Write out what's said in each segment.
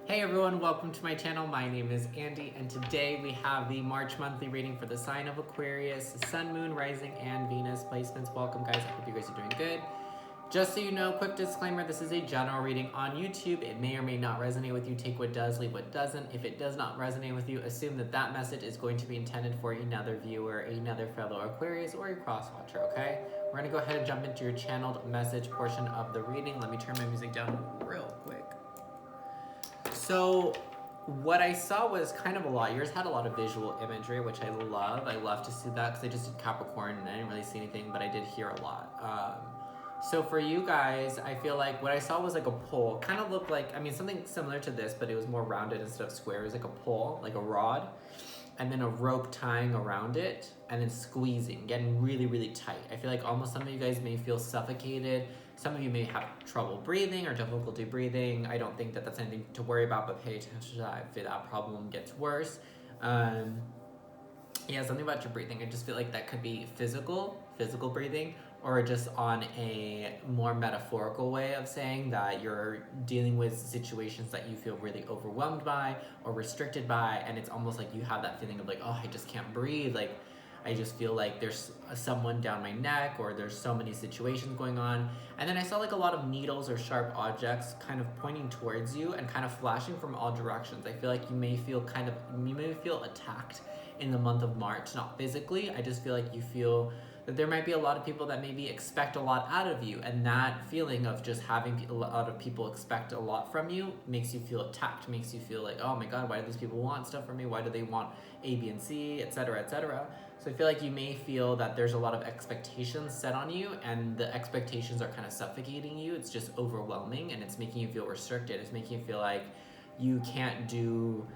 Hey everyone, welcome to my channel. My name is Andy, and today we have the March monthly reading for the sign of Aquarius, Sun, Moon, Rising, and Venus placements. Welcome guys, I hope you guys are doing good. Just so you know, quick disclaimer, this is a general reading on YouTube. It may or may not resonate with you. Take what does, leave what doesn't. If it does not resonate with you, assume that that message is going to be intended for another viewer, another fellow Aquarius, or a cross-watcher, okay? We're gonna go ahead and jump into your channeled message portion of the reading. Let me turn my music down real quick. So what I saw was kind of a lot. Yours had a lot of visual imagery, which I love. I love to see that because I just did Capricorn and I didn't really see anything, but I did hear a lot. So for you guys, I feel like what I saw was like a pole. Kind of looked like, I mean, something similar to this, but it was more rounded instead of square. It was like a pole, like a rod, and then a rope tying around it, and then squeezing, getting really, really tight. I feel like almost some of you guys may feel suffocated. Some of you may have trouble breathing or difficulty breathing. I don't think that that's anything to worry about, but pay attention to that if that problem gets worse. Yeah, something about your breathing. I just feel like that could be physical breathing, or just on a more metaphorical way of saying that you're dealing with situations that you feel really overwhelmed by or restricted by, and it's almost like you have that feeling of like, oh, I just can't breathe. Like, I just feel like there's someone down my neck, or there's so many situations going on. And then I saw like a lot of needles or sharp objects kind of pointing towards you and kind of flashing from all directions. I feel like you may feel attacked in the month of March, not physically. I just feel like you feel that there might be a lot of people that maybe expect a lot out of you, and that feeling of just having a lot of people expect a lot from you makes you feel attacked, makes you feel like, oh my god, why do these people want stuff from me? Why do they want A, B, and C, etc., etc.? So I feel like you may feel that there's a lot of expectations set on you, and the expectations are kind of suffocating you. It's just overwhelming, and it's making you feel restricted. It's making you feel like you can't do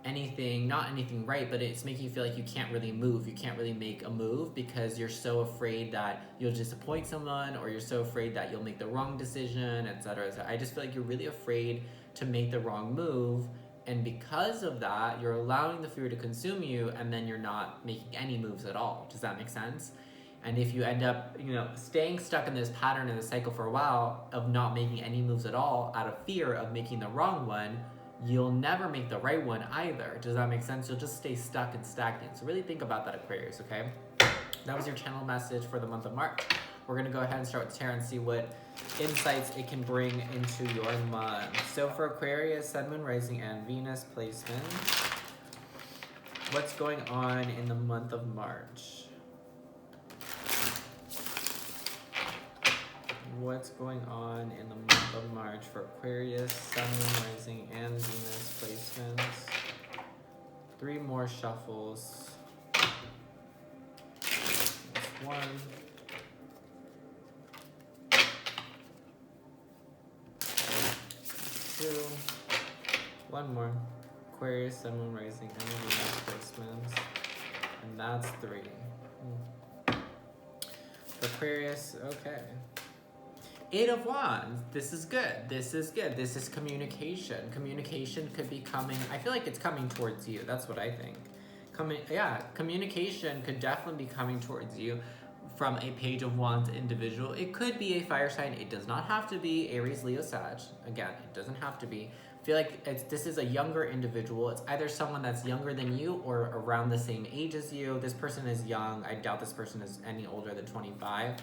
anything, not anything right, but it's making you feel like you can't really move. You can't really make a move because you're so afraid that you'll disappoint someone, or you're so afraid that you'll make the wrong decision, etc. So I just feel like you're really afraid to make the wrong move. And because of that, you're allowing the fear to consume you, and then you're not making any moves at all. Does that make sense? And if you end up, staying stuck in this pattern and this cycle for a while of not making any moves at all out of fear of making the wrong one, you'll never make the right one either. Does that make sense? You'll just stay stuck and stagnant. So really think about that, Aquarius, okay? That was your channel message for the month of March. We're gonna go ahead and start with the tarot and see what insights it can bring into your month. So for Aquarius, Sun, Moon, Rising, and Venus placement, what's going on in the month of March? What's going on in the month of March for Aquarius, Sun, Moon, Rising, and Venus placements? 3 more shuffles. That's 1. 2. 1 more. Aquarius, Sun, Moon, Rising, and Venus placements. And that's 3. Aquarius, okay. 8 of Wands. This is good. This is good. This is communication. Communication could be coming. I feel like it's coming towards you. That's what I think. Communication could definitely be coming towards you from a Page of Wands individual. It could be a fire sign. It does not have to be Aries, Leo, Sag. Again, it doesn't have to be. I feel like this is a younger individual. It's either someone that's younger than you or around the same age as you. This person is young. I doubt this person is any older than 25.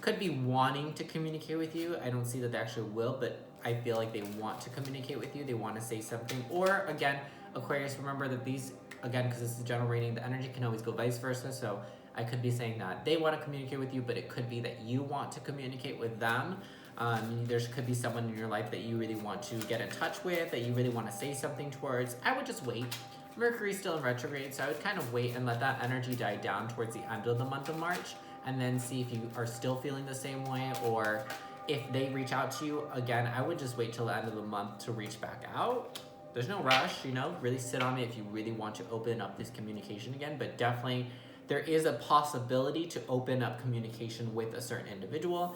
Could be wanting to communicate with you. I don't see that they actually will, but I feel like they want to communicate with you. They want to say something. Or again, Aquarius, remember that these, again, because this is a general reading, the energy can always go vice versa. So I could be saying that they want to communicate with you, but it could be that you want to communicate with them. There could be someone in your life that you really want to get in touch with, that you really want to say something towards. I would just wait. Mercury's still in retrograde, so I would kind of wait and let that energy die down towards the end of the month of March, and then see if you are still feeling the same way, or if they reach out to you. Again, I would just wait till the end of the month to reach back out. There's no rush, really sit on it if you really want to open up this communication again, but definitely there is a possibility to open up communication with a certain individual.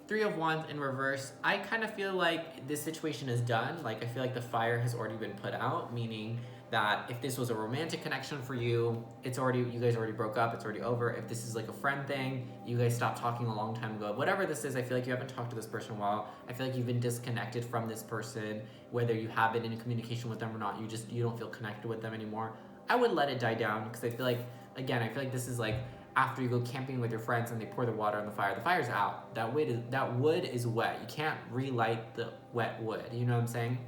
3 of Wands in reverse. I kind of feel like this situation is done. Like, I feel like the fire has already been put out, meaning that if this was a romantic connection for you, you guys already broke up, it's already over. If this is like a friend thing, you guys stopped talking a long time ago. Whatever this is, I feel like you haven't talked to this person in a while. I feel like you've been disconnected from this person, whether you have been in communication with them or not. You don't feel connected with them anymore. I would let it die down, because I feel like, again, this is like after you go camping with your friends and they pour the water on the fire's out. That wood is wet. You can't relight the wet wood. You know what I'm saying?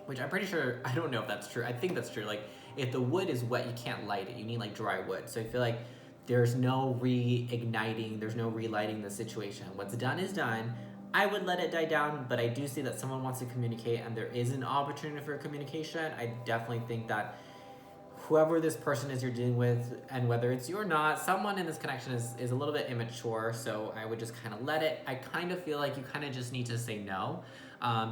Which I'm pretty sure, I don't know if that's true. I think that's true. Like, if the wood is wet, you can't light it. You need like dry wood. So I feel like there's no reigniting, there's no relighting the situation. What's done is done. I would let it die down, but I do see that someone wants to communicate and there is an opportunity for communication. I definitely think that whoever this person is you're dealing with, and whether it's you or not, someone in this connection is a little bit immature, so I would just kind of let it. I kind of feel like you kind of just need to say no,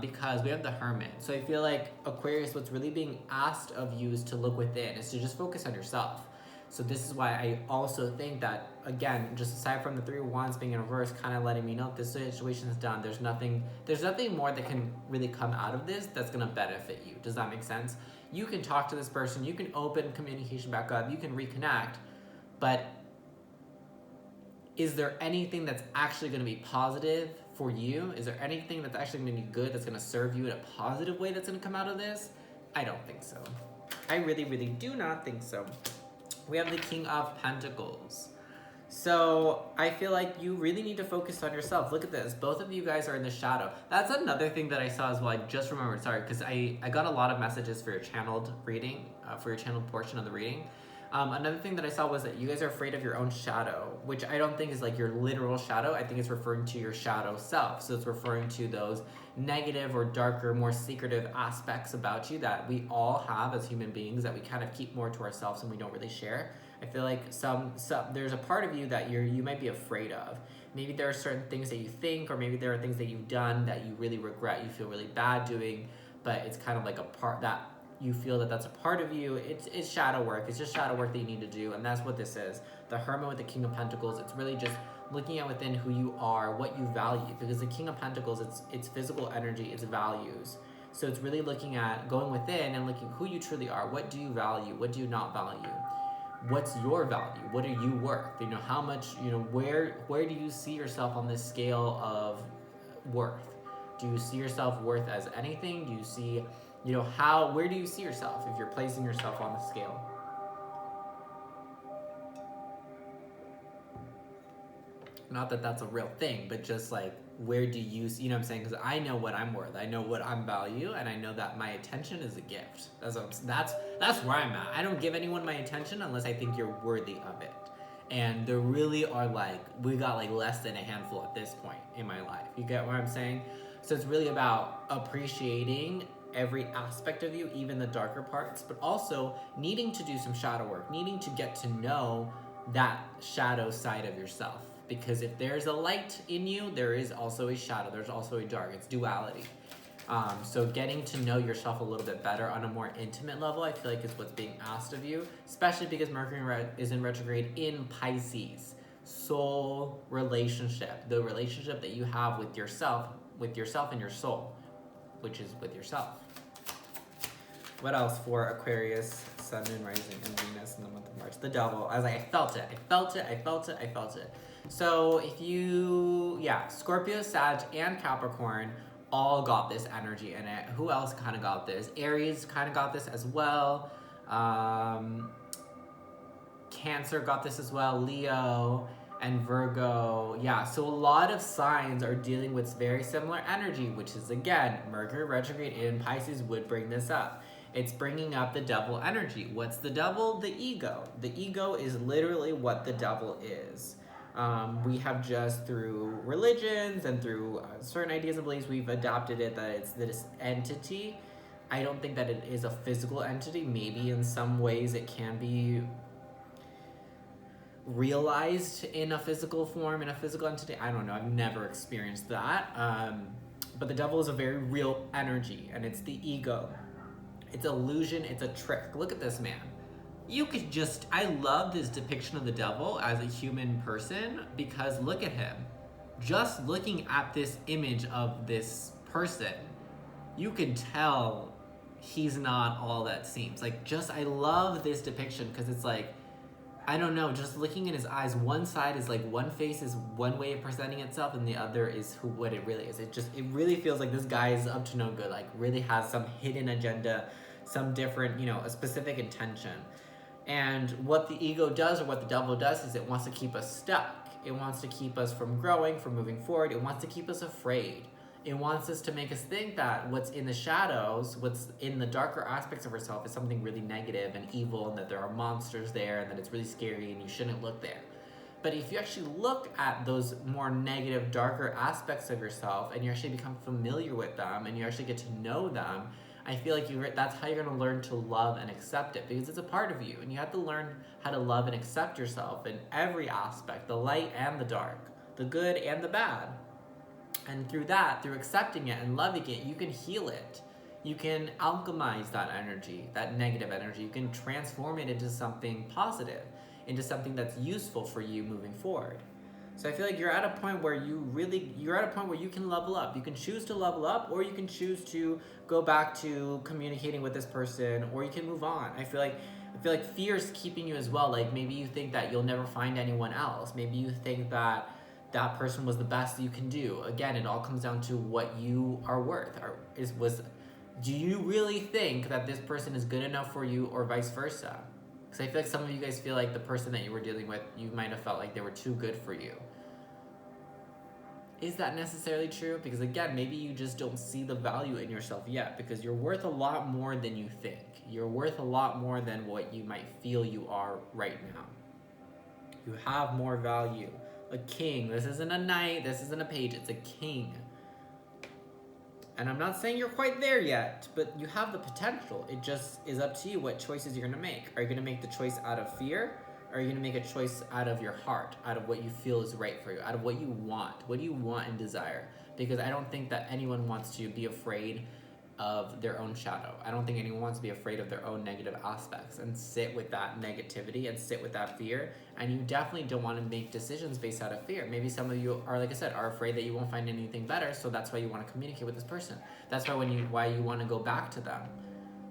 because we have the Hermit. So I feel like, Aquarius, what's really being asked of you is to look within, is to just focus on yourself. So this is why I also think that, again, just aside from the Three of Wands being in reverse, kind of letting me know this situation is done. There's nothing more that can really come out of this that's going to benefit you. Does that make sense? You can talk to this person, you can open communication back up, you can reconnect, but is there anything that's actually going to be positive for you? Is there anything that's actually going to be good, that's going to serve you in a positive way that's going to come out of this? I don't think so. I really, really do not think so. We have the King of Pentacles. So I feel like you really need to focus on yourself. Look at this. Both of you guys are in the shadow. That's another thing that I saw as well. I just remembered, sorry, because I got a lot of messages for your channeled reading, for your channeled portion of the reading. Another thing that I saw was that you guys are afraid of your own shadow, which I don't think is like your literal shadow. I think it's referring to your shadow self. So it's referring to those negative or darker, more secretive aspects about you that we all have as human beings that we kind of keep more to ourselves and we don't really share. I feel like there's a part of you that you might be afraid of. Maybe there are certain things that you think, or maybe there are things that you've done that you really regret, you feel really bad doing, but it's kind of like a part that you feel that's a part of you. It's shadow work. It's just shadow work that you need to do, and that's what this is. The Hermit with the King of Pentacles, it's really just looking at within who you are, what you value, because the King of Pentacles, it's physical energy, it's values. So it's really looking at going within and looking who you truly are. What do you value? What do you not value? What's your value? What are you worth? You know, how much, where do you see yourself on this scale of worth? Do you see yourself worth as anything? Do you see, where do you see yourself if you're placing yourself on the scale? Not that that's a real thing, but just like, where do you see, what I'm saying? Because I know what I'm worth. I know what I'm value, and I know that my attention is a gift. That's where I'm at. I don't give anyone my attention unless I think you're worthy of it. And there really are we got less than a handful at this point in my life. You get what I'm saying? So it's really about appreciating every aspect of you, even the darker parts, but also needing to do some shadow work, needing to get to know that shadow side of yourself. Because if there's a light in you, there is also a shadow. There's also a dark. It's duality. So getting to know yourself a little bit better on a more intimate level, I feel like is what's being asked of you, especially because Mercury is in retrograde in Pisces. Soul relationship, the relationship that you have with yourself and your soul, which is with yourself. What else for Aquarius, Sun, Moon, Rising, and Venus in the month of March? The Devil. I was like, I felt it. So if Scorpio, Sag, and Capricorn all got this energy in it. Who else kind of got this? Aries kind of got this as well. Cancer got this as well. Leo and Virgo. Yeah, so a lot of signs are dealing with very similar energy, which is, again, Mercury retrograde in Pisces would bring this up. It's bringing up the devil energy. What's the devil? The ego. The ego is literally what the devil is. We have just through religions and through certain ideas and beliefs, we've adopted it that it's this entity. I don't think that it is a physical entity. Maybe in some ways it can be realized in a physical form, in a physical entity. I don't know. I've never experienced that. But the devil is a very real energy, and it's the ego. It's illusion. It's a trick. Look at this man. I love this depiction of the devil as a human person, because look at him. Just looking at this image of this person, you can tell he's not all that seems. Like, just, I love this depiction because it's like, I don't know, just looking in his eyes, one side is like, one face is one way of presenting itself and the other is what it really is. It really feels like this guy is up to no good, like really has some hidden agenda, some different, a specific intention. And what the ego does, or what the devil does, is it wants to keep us stuck. It wants to keep us from growing, from moving forward. It wants to keep us afraid. It wants us to make us think that what's in the shadows, what's in the darker aspects of ourselves is something really negative and evil, and that there are monsters there, and that it's really scary and you shouldn't look there. But if you actually look at those more negative, darker aspects of yourself, and you actually become familiar with them, and you actually get to know them, I feel like that's how you're going to learn to love and accept it, because it's a part of you, and you have to learn how to love and accept yourself in every aspect, the light and the dark, the good and the bad. And through accepting it and loving it, you can heal it. You can alchemize that energy, that negative energy. You can transform it into something positive, into something that's useful for you moving forward. So I feel like you're at a point where you can level up. You can choose to level up, or you can choose to go back to communicating with this person, or you can move on. I feel like fear is keeping you as well. Like, maybe you think that you'll never find anyone else. Maybe you think that person was the best you can do. Again, it all comes down to what you are worth. Do you really think that this person is good enough for you, or vice versa? Because I feel like some of you guys feel like the person that you were dealing with, you might have felt like they were too good for you. Is that necessarily true? Because again, maybe you just don't see the value in yourself yet, because you're worth a lot more than you think. You're worth a lot more than what you might feel you are right now. You have more value. A king. This isn't a knight. This isn't a page. It's a king. And I'm not saying you're quite there yet, but you have the potential. It just is up to you what choices you're going to make. Are you going to make the choice out of fear? Or are you going to make a choice out of your heart, out of what you feel is right for you, out of what you want? What do you want and desire? Because I don't think that anyone wants to be afraid of their own shadow. I don't think anyone wants to be afraid of their own negative aspects and sit with that negativity and sit with that fear. And you definitely don't want to make decisions based out of fear. Maybe some of you are, like I said, are afraid that you won't find anything better, so that's why you want to communicate with this person. That's why why you want to go back to them.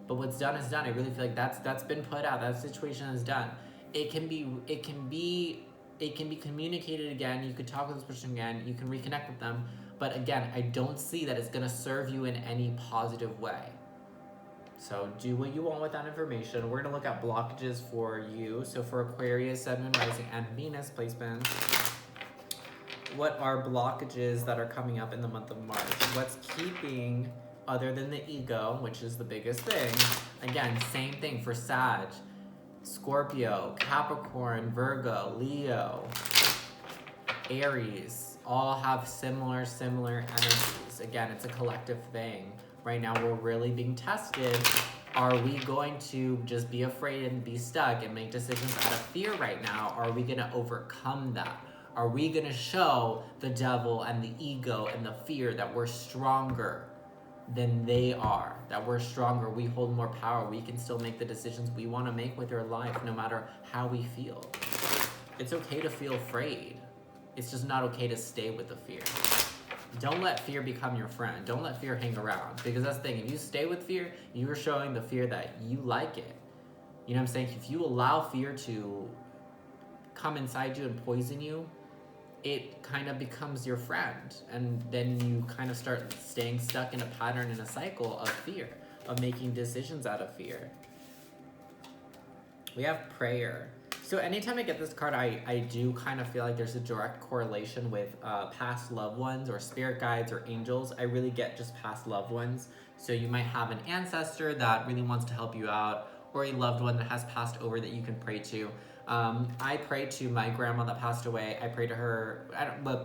But what's done is done. I really feel like that's been put out. That situation is done. It can be communicated again. You could talk with this person again. You can reconnect with them. But again, I don't see that it's going to serve you in any positive way. So do what you want with that information. We're going to look at blockages for you. So for Aquarius, Sun, Moon, Rising, and Venus placements, what are blockages that are coming up in the month of March? What's keeping, other than the ego, which is the biggest thing, again, same thing for Sag, Scorpio, Capricorn, Virgo, Leo, Aries, all have similar energies. Again, it's a collective thing. Right now, we're really being tested. Are we going to just be afraid and be stuck and make decisions out of fear right now? Or are we going to overcome that? Are we going to show the devil and the ego and the fear that we're stronger than they are, that we're stronger, we hold more power, we can still make the decisions we want to make with our life no matter how we feel? It's okay to feel afraid. It's just not okay to stay with the fear. Don't let fear become your friend. Don't let fear hang around. Because that's the thing. If you stay with fear, you're showing the fear that you like it. You know what I'm saying? If you allow fear to come inside you and poison you, it kind of becomes your friend. And then you kind of start staying stuck in a pattern, in a cycle of fear, of making decisions out of fear. We have prayer. So anytime I get this card, I do kind of feel like there's a direct correlation with past loved ones or spirit guides or angels. I really get just past loved ones. So you might have an ancestor that really wants to help you out, or a loved one that has passed over that you can pray to. I pray to my grandma that passed away. I pray to her.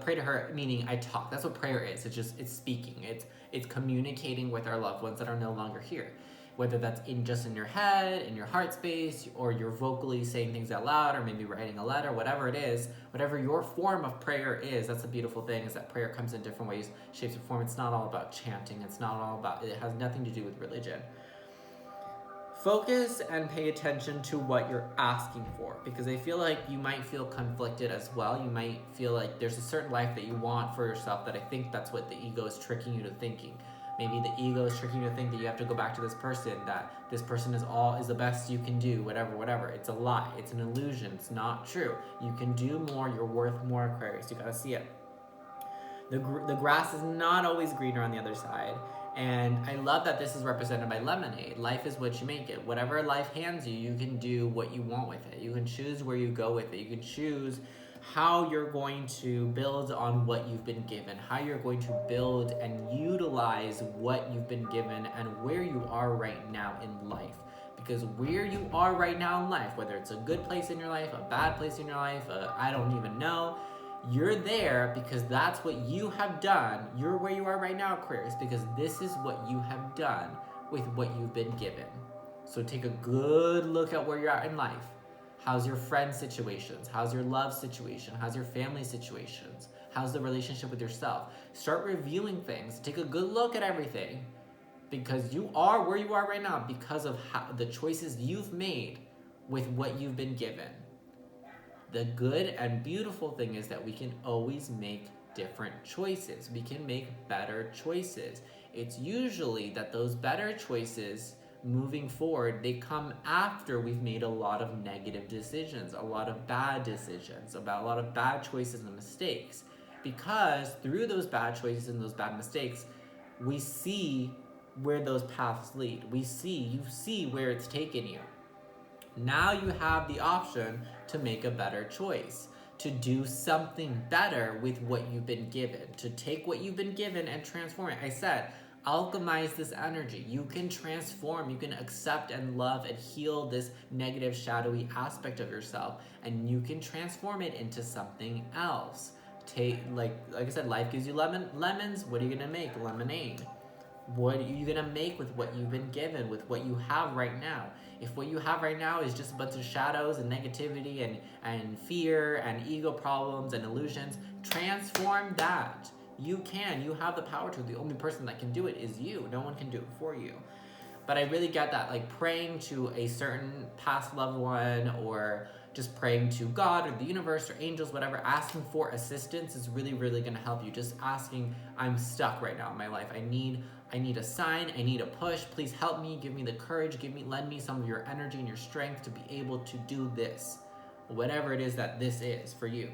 Pray to her meaning I talk. That's what prayer is. It's speaking. It's communicating with our loved ones that are no longer here. Whether that's just in your head, in your heart space, or you're vocally saying things out loud, or maybe writing a letter, whatever it is, whatever your form of prayer is, that's a beautiful thing, is that prayer comes in different ways, shapes, and form. It's not all about chanting. It's not all about, it has nothing to do with religion. Focus and pay attention to what you're asking for, because I feel like you might feel conflicted as well. You might feel like there's a certain life that you want for yourself that I think that's what the ego is tricking you to thinking. Maybe the ego is tricking you to think that you have to go back to this person, that this person is the best you can do, whatever. It's a lie. It's an illusion. It's not true. You can do more. You're worth more, Aquarius. You gotta see it. The grass is not always greener on the other side. And I love that this is represented by lemonade. Life is what you make it. Whatever life hands you, you can do what you want with it. You can choose where you go with it. You can choose how you're going to build on what you've been given, how you're going to build and utilize what you've been given and where you are right now in life. Because where you are right now in life, whether it's a good place in your life, a bad place in your life, I don't even know, you're there because that's what you have done. You're where you are right now, Aquarius, because this is what you have done with what you've been given. So take a good look at where you're at in life. How's your friend situations? How's your love situation? How's your family situations? How's the relationship with yourself? Start reviewing things. Take a good look at everything, because you are where you are right now because of the choices you've made with what you've been given. The good and beautiful thing is that we can always make different choices. We can make better choices. It's usually that those better choices moving forward, they come after we've made a lot of negative decisions, a lot of bad decisions, about a lot of bad choices and mistakes. Because through those bad choices and those bad mistakes, we see where those paths lead. You see where it's taken you. Now you have the option to make a better choice, to do something better with what you've been given, to take what you've been given and transform it. I said, alchemize this energy. You can transform, you can accept and love and heal this negative, shadowy aspect of yourself, and you can transform it into something else. Like I said, life gives you lemons. What are you gonna make? Lemonade. What are you gonna make with what you've been given, with what you have right now? If what you have right now is just a bunch of shadows and negativity and fear and ego problems and illusions, transform that. You can. You have the power to. The only person that can do it is you. No one can do it for you. But I really get that, like praying to a certain past loved one, or just praying to God or the universe or angels, whatever, asking for assistance is really, really going to help you. Just asking, I'm stuck right now in my life. I need a sign. I need a push. Please help me. Give me the courage. Lend me some of your energy and your strength to be able to do this. Whatever it is that this is for you.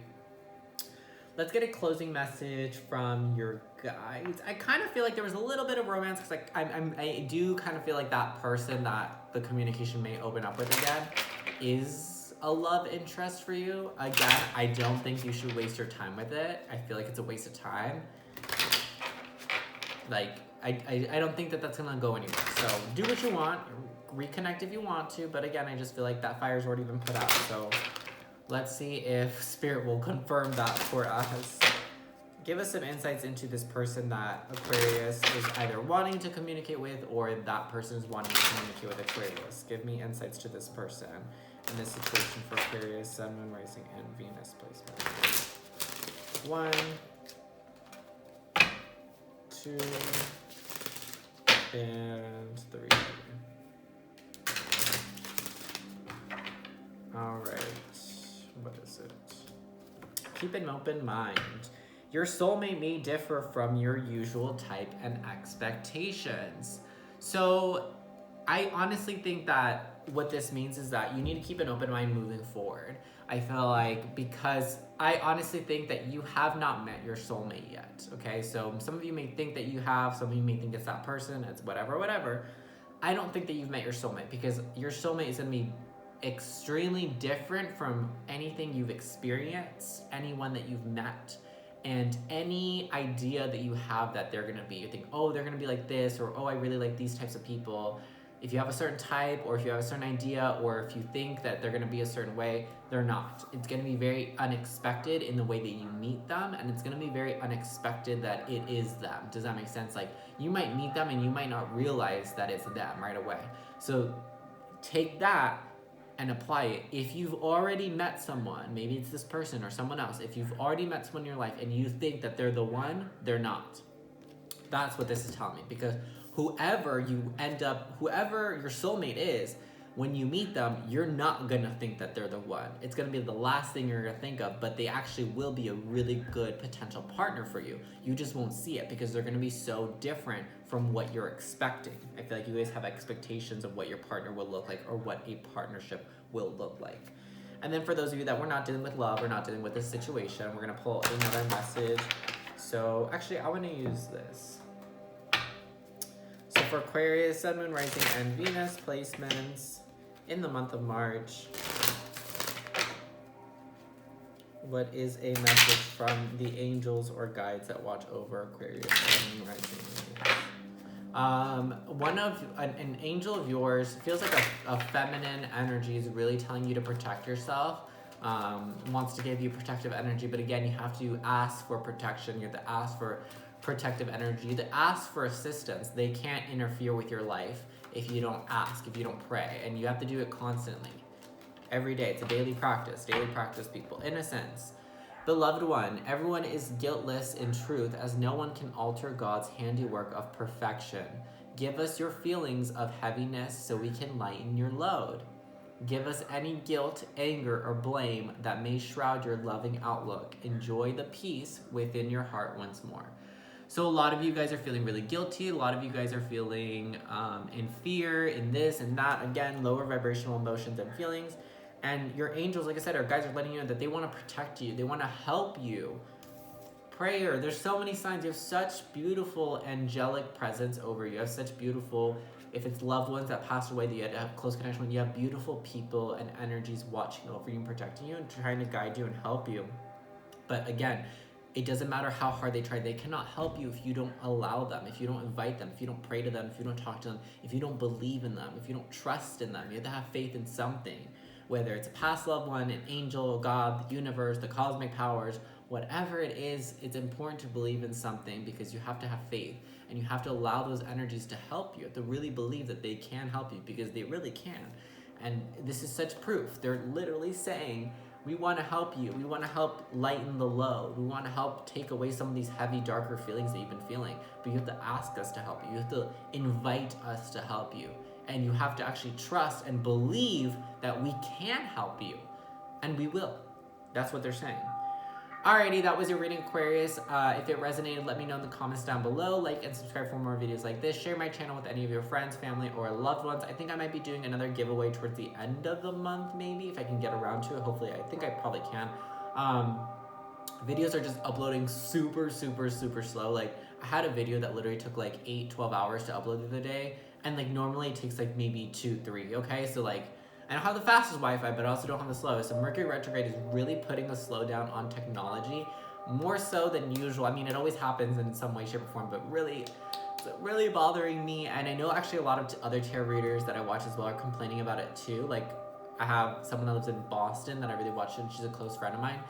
Let's get a closing message from your guides. I kind of feel like there was a little bit of romance, because I do kind of feel like that person that the communication may open up with again is a love interest for you. Again, I don't think you should waste your time with it. I feel like it's a waste of time. Like, I don't think that that's gonna go anywhere. So do what you want, reconnect if you want to, but again, I just feel like that fire's already been put out. So let's see if Spirit will confirm that for us. Give us some insights into this person that Aquarius is either wanting to communicate with, or that person is wanting to communicate with Aquarius. Give me insights to this person in this situation for Aquarius, Sun, Moon, Rising, and Venus placement. 1, 2, and 3. All right. What is it? Keep an open mind. Your soulmate may differ from your usual type and expectations. So I honestly think that what this means is that you need to keep an open mind moving forward. I feel like, because I honestly think that you have not met your soulmate yet. Okay, so some of you may think that you have, some of you may think it's that person, it's whatever. I don't think that you've met your soulmate, because your soulmate is going to be extremely different from anything you've experienced, anyone that you've met, and any idea that you have that they're gonna be. You think, oh, they're gonna be like this, or oh, I really like these types of people. If you have a certain type, or if you have a certain idea, or if you think that they're gonna be a certain way, they're not. It's gonna be very unexpected in the way that you meet them, and it's gonna be very unexpected that it is them. Does that make sense? Like, you might meet them and you might not realize that it's them right away. So take that and apply it. If you've already met someone, maybe it's this person or someone else, if you've already met someone in your life and you think that they're the one, they're not. That's what this is telling me, because whoever your soulmate is, when you meet them, you're not gonna think that they're the one. It's gonna be the last thing you're gonna think of, but they actually will be a really good potential partner for you. You just won't see it because they're gonna be so different from what you're expecting. I feel like you guys have expectations of what your partner will look like or what a partnership will look like. And then for those of you that we're not dealing with love, we're not dealing with this situation, we're gonna pull another message. So actually, I wanna use this. So for Aquarius, Sun, Moon, Rising, and Venus placements in the month of March, what is a message from the angels or guides that watch over Aquarius, Sun, Moon, Rising, and Venus? An angel of yours feels like a feminine energy is really telling you to protect yourself. Wants to give you protective energy, but again, you have to ask for protection. You have to ask for protective energy. You have to ask for assistance. They can't interfere with your life if you don't ask, if you don't pray, and you have to do it constantly. Every day. It's a daily practice, people. Innocence. Beloved one, everyone is guiltless in truth, as no one can alter God's handiwork of perfection. Give us your feelings of heaviness so we can lighten your load. Give us any guilt, anger, or blame that may shroud your loving outlook. Enjoy the peace within your heart once more. So a lot of you guys are feeling really guilty. A lot of you guys are feeling in fear, in this and that. Again, lower vibrational emotions and feelings. And your angels, like I said, our guys are letting you know that they want to protect you. They want to help you. Prayer. There's so many signs. You have such beautiful angelic presence over you. You have such beautiful, if it's loved ones that passed away that you had to have close connection with, you have beautiful people and energies watching over you and protecting you and trying to guide you and help you. But again, it doesn't matter how hard they try. They cannot help you if you don't allow them, if you don't invite them, if you don't pray to them, if you don't talk to them, if you don't believe in them, if you don't trust in them. You have to have faith in something, whether it's a past loved one, an angel, God, the universe, the cosmic powers, whatever it is. It's important to believe in something because you have to have faith and you have to allow those energies to help you. You have to really believe that they can help you because they really can. And this is such proof. They're literally saying, we want to help you. We want to help lighten the load. We want to help take away some of these heavy, darker feelings that you've been feeling. But you have to ask us to help you. You have to invite us to help you. And you have to actually trust and believe that we can help you. And we will. That's what they're saying. Alrighty, that was your reading, Aquarius. If it resonated, let me know in the comments down below. Like and subscribe for more videos like this. Share my channel with any of your friends, family, or loved ones. I think I might be doing another giveaway towards the end of the month, maybe, if I can get around to it. Hopefully, I think I probably can. Videos are just uploading super slow. Like, I had a video that literally took like 8-12 hours to upload the other day. And like normally it takes like maybe 2-3, okay? So like, I don't have the fastest Wi-Fi, but I also don't have the slowest. So Mercury retrograde is really putting a slowdown on technology, more so than usual. I mean, it always happens in some way, shape, or form, but really, it's really bothering me. And I know actually a lot of other tarot readers that I watch as well are complaining about it too. Like, I have someone that lives in Boston that I really watch, and she's a close friend of mine.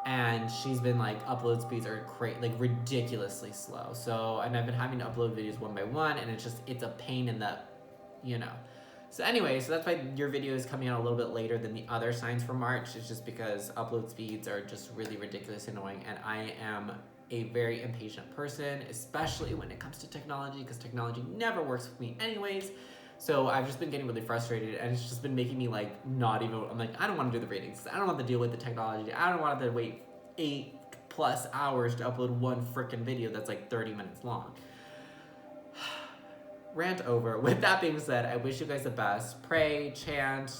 And she's been like, upload speeds are like ridiculously slow. So, and I've been having to upload videos one by one, and it's a pain in the, you know. So anyway, so that's why your video is coming out a little bit later than the other signs for March. It's just because upload speeds are just really ridiculously annoying, and I am a very impatient person, especially when it comes to technology, because technology never works with me anyways. So I've just been getting really frustrated, and it's just been making me like not even, I'm like, I don't want to do the readings. I don't want to deal with the technology. I don't want to wait 8+ hours to upload one freaking video that's like 30 minutes long. Rant over. With that being said, I wish you guys the best. Pray, chant,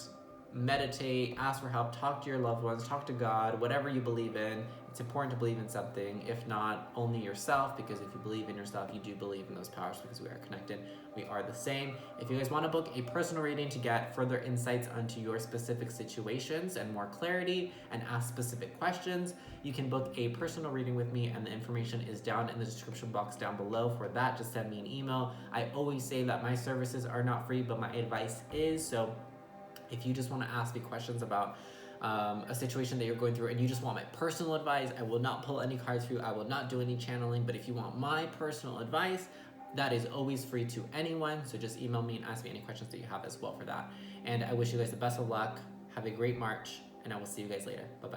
meditate, ask for help, talk to your loved ones, talk to God, whatever you believe in. It's important to believe in something, if not only yourself, because if you believe in yourself, you do believe in those powers, because we are connected. We are the same. If you guys want to book a personal reading to get further insights onto your specific situations and more clarity and ask specific questions, you can book a personal reading with me, and the information is down in the description box down below. For that, just send me an email. I always say that my services are not free, but my advice is. So if you just want to ask me questions about a situation that you're going through and you just want my personal advice, I will not pull any cards for you. I will not do any channeling. But if you want my personal advice, that is always free to anyone. So just email me and ask me any questions that you have as well for that. And I wish you guys the best of luck. Have a great March, and I will see you guys later. Bye-bye.